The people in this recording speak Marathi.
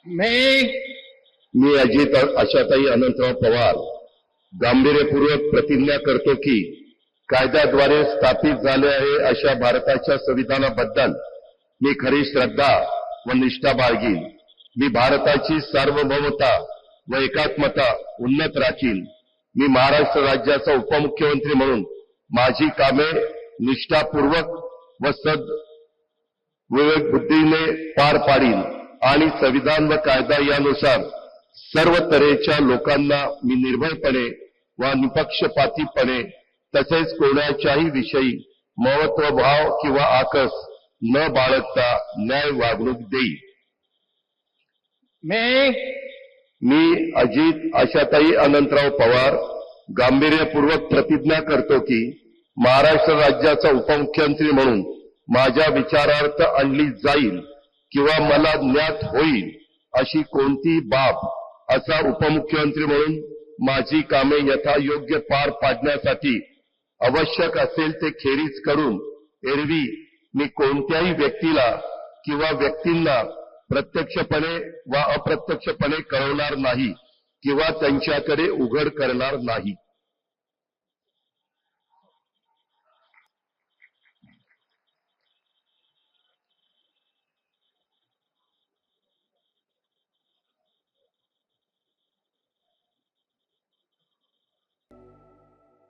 मी अजित आशाताई अनंतराव पवार गांभीर्यपूर्वक प्रतिज्ञा करतो की कायद्याद्वारे स्थापित झाले आहे अशा भारताच्या संविधानाबद्दल मी खरी श्रद्धा व निष्ठा बाळगीन। मी भारताची सार्वभौमता व एकात्मता उन्नत राखीन। मी महाराष्ट्र राज्याचा उपमुख्यमंत्री म्हणून माझी कामे निष्ठापूर्वक व विवेक बुद्धीने पार पाडीन आणि संविधान व कायदा यानुसार सर्व तऱ्हेच्या लोकांना मी निर्भयपणे व निपक्षपातीपणे तसेच कोणाच्याही विषयी महत्वभाव किंवा आकस न बाळगता न्याय वागणूक देईन। मी अजित आशाताई अनंतराव पवार गांभीर्यपूर्वक प्रतिज्ञा करतो की महाराष्ट्र राज्याचा उपमुख्यमंत्री म्हणून माझ्या विचारार्थ आणली जाईल किंवा मला ज्ञात होईल अशी कोणती बाब असा उपमुख्यमंत्री म्हणून माझी कामे यथायोग्य पार पाडण्यासाठी आवश्यक असेल ते खेरीज करून एरवी मी कोणत्याही व्यक्तीला किंवा व्यक्तींना प्रत्यक्षपणे वा अप्रत्यक्षपणे कळवणार नाही किंवा त्यांच्याकडे उघड करणार नाही।